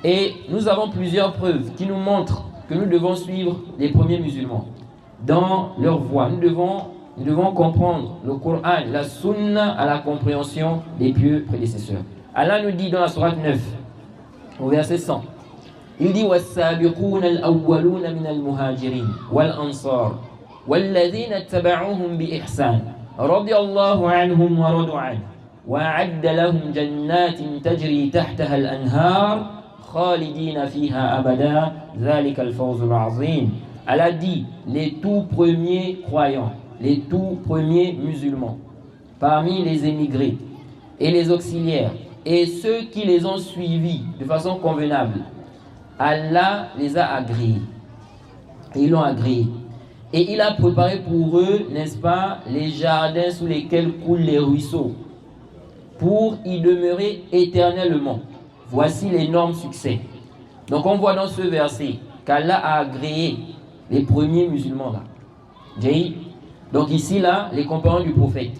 Et nous avons plusieurs preuves qui nous montrent que nous devons suivre les premiers musulmans dans leur voie. Nous devons comprendre le Coran, la Sunna à la compréhension des pieux prédécesseurs. Allah nous dit dans la sourate 9, au verset 100, il dit وَالسَّابِقُونَ الْأَوَّلُونَ مِنَ الْمُهَاجِرِينَ وَالْأَنصَارِ وَالَّذِينَ اتَّبَعُوهُم بِإِحْسَانٍ رَضِيَ اللَّهُ عَنْهُمْ وَرَضُوا عَنْهُ وَأَعَدَّ لَهُمْ جَنَّاتٍ تَجْرِي تَحْتَهَا الْأَنْهَارُ خَالِدِينَ فِيهَا أَبَدًا ذَلِكَ الْفَوْزُ الْعَظِيمُ. Allah dit les tout premiers croyants, les tout premiers musulmans, parmi les émigrés et les auxiliaires et ceux qui les ont suivis de façon convenable, Allah les a agréés. Ils l'ont agréé. Et il a préparé pour eux, n'est-ce pas, les jardins sous lesquels coulent les ruisseaux, pour y demeurer éternellement. Voici l'énorme succès. Donc on voit dans ce verset qu'Allah a agréé les premiers musulmans là. Donc ici là, les compagnons du prophète.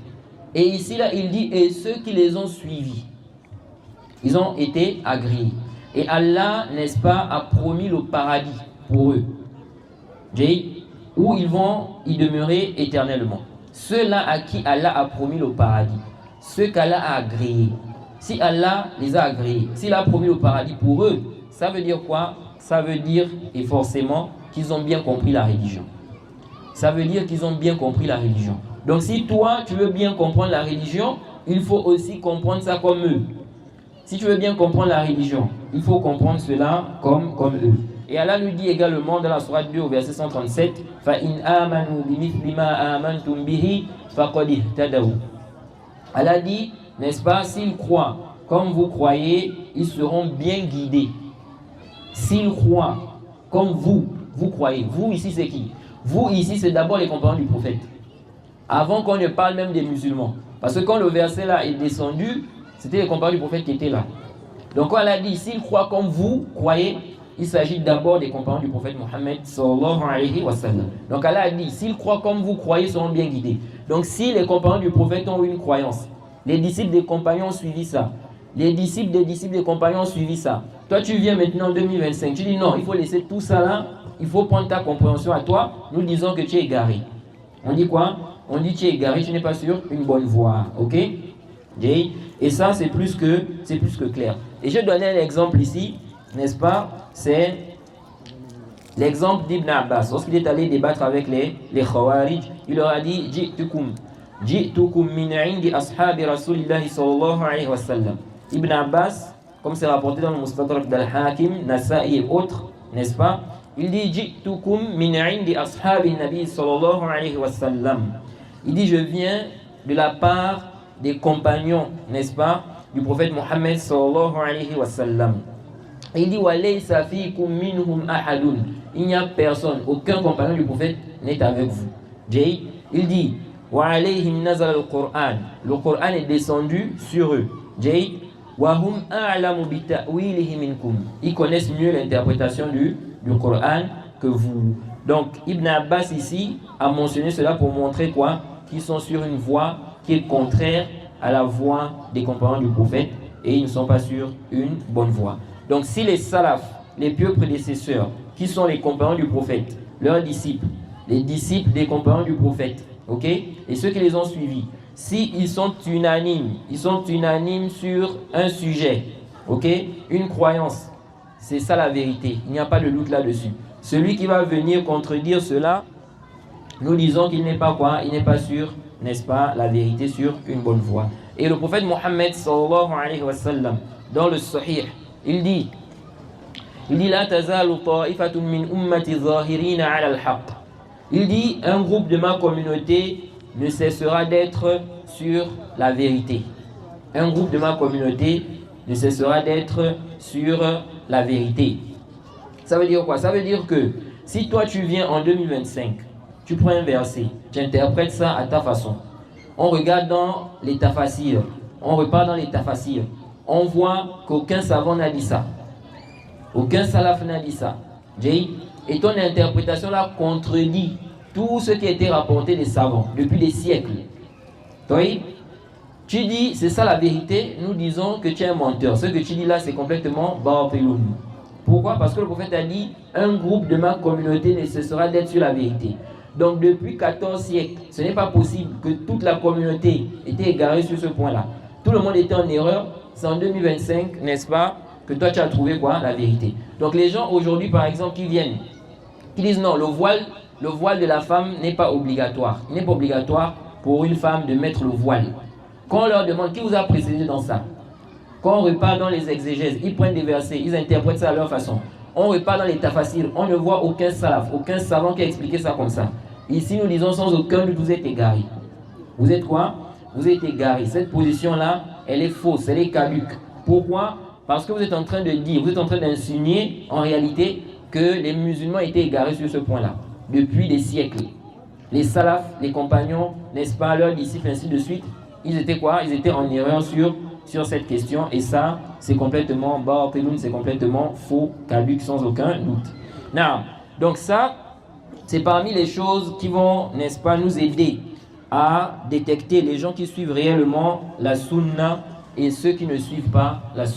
Et ici là, il dit, et ceux qui les ont suivis, ils ont été agréés. Et Allah, n'est-ce pas, a promis le paradis pour eux, où ils vont y demeurer éternellement. Ceux-là à qui Allah a promis le paradis, ceux qu'Allah a agréés. Si Allah les a agréés, s'il a promis le paradis pour eux, ça veut dire quoi? Ça veut dire, et forcément, qu'ils ont bien compris la religion. Ça veut dire qu'ils ont bien compris la religion. Donc si toi, tu veux bien comprendre la religion, il faut aussi comprendre ça comme eux. Si tu veux bien comprendre la religion, il faut comprendre cela comme eux. Et Allah nous dit également dans la sourate 2 au verset 137, فَإِنْ آمَنُوا بِمِثْلِ مَا آمَنْتُمْ بِهِ فَقَدِ اهْتَدَوْا. Allah dit, n'est-ce pas, s'ils croient comme vous croyez, ils seront bien guidés. S'ils croient comme vous croyez, vous ici c'est qui? Vous ici c'est d'abord les compagnons du prophète. Avant qu'on ne parle même des musulmans. Parce que quand le verset là est descendu, c'était les compagnons du prophète qui étaient là. Donc quand Allah dit, s'ils croient comme vous croyez, il s'agit d'abord des compagnons du prophète Mohammed sallallahu alayhi wa sallam. Donc Allah a dit, s'ils croient comme vous croyez, seront bien guidés. Donc si les compagnons du prophète ont une croyance, les disciples des compagnons ont suivi ça, les disciples des compagnons ont suivi ça. Toi tu viens maintenant en 2025, tu dis non, il faut laisser tout ça là, il faut prendre ta compréhension à toi, nous disons que tu es égaré. On dit quoi? On dit tu es égaré, tu n'es pas sur une bonne voie, ok? Et ça c'est plus que clair. Et je vais donner un exemple ici, n'est-ce pas? C'est l'exemple d'Ibn Abbas. Lorsqu'il est allé débattre avec les Khawarij, il leur a dit Ji'tukum min 'indi ashabi Rasulillahi sallallahu alayhi wa sallam. Ibn Abbas, comme c'est rapporté dans le Mustadrak d'Al-Hakim, Nasa'i et autres, n'est-ce pas? Il dit Ji'tukum min 'indi ashabi Nabi sallallahu alayhi wa sallam. Il dit je viens de la part des compagnons, n'est-ce pas, du prophète Mohammed sallallahu alayhi wa sallam. Il dit walaysa fikum minhum ahadun. Il n'y a personne, aucun compagnon du prophète n'est avec vous. Il dit wa alayhim nazala al-Qur'an. Le Coran est descendu sur eux. Wa hum a'lamu bi ta'wilihi minkum. Ils connaissent mieux l'interprétation du Coran que vous. Donc Ibn Abbas ici a mentionné cela pour montrer quoi? Qu'ils sont sur une voie qui est contraire à la voie des compagnons du prophète et ils ne sont pas sur une bonne voie. Donc si les salafs, les pieux prédécesseurs, qui sont les compagnons du prophète, leurs disciples, les disciples des compagnons du prophète, ok, et ceux qui les ont suivis, si ils sont unanimes sur un sujet, ok, une croyance, c'est ça la vérité, il n'y a pas de doute là-dessus. Celui qui va venir contredire cela, nous disons qu'il n'est pas quoi? Il n'est pas sûr, n'est-ce pas, la vérité sur une bonne voie. Et le prophète Mohammed sallallahu alayhi wa sallam, dans le Sahih, il dit la tazalu ta'ifatun min ummati zahirina ala al-haq. Il dit un groupe de ma communauté ne cessera d'être sur la vérité. Un groupe de ma communauté ne cessera d'être sur la vérité. Ça veut dire quoi? Ça veut dire que si toi tu viens en 2025, tu prends un verset, tu interprètes ça à ta façon. On regarde dans les tafasirs, on repart dans les tafasirs. On voit qu'aucun savant n'a dit ça. Aucun salaf n'a dit ça. Et ton interprétation là contredit tout ce qui a été rapporté des savants depuis des siècles. Tu dis c'est ça la vérité, nous disons que tu es un menteur. Ce que tu dis là c'est complètement batiloun. Pourquoi? Parce que le prophète a dit, un groupe de ma communauté ne cessera d'être sur la vérité. Donc depuis 14 siècles, ce n'est pas possible que toute la communauté était égarée sur ce point-là. Tout le monde était en erreur. C'est en 2025, n'est-ce pas, que toi tu as trouvé quoi? La vérité. Donc les gens aujourd'hui, par exemple, qui viennent, qui disent non, le voile de la femme n'est pas obligatoire. Il n'est pas obligatoire pour une femme de mettre le voile. Quand on leur demande qui vous a précédé dans ça, quand on repart dans les exégèses, ils prennent des versets, ils interprètent ça à leur façon. On repart dans les tafasirs, on ne voit aucun salaf, aucun savant qui a expliqué ça comme ça. Ici, nous disons sans aucun doute, vous êtes égarés. Vous êtes quoi? Vous êtes égarés. Cette position-là, elle est fausse, elle est caduque. Pourquoi? Parce que vous êtes en train de dire, vous êtes en train d'insinuer en réalité que les musulmans étaient égarés sur ce point-là depuis des siècles. Les salafs, les compagnons, n'est-ce pas, leurs disciples, ainsi de suite, ils étaient quoi? Ils étaient en erreur sur cette question, et ça, c'est complètement batiloun, c'est complètement faux, caduc, sans aucun doute. Non. Donc ça, c'est parmi les choses qui vont, n'est-ce pas, nous aider à détecter les gens qui suivent réellement la sunna et ceux qui ne suivent pas la sunna.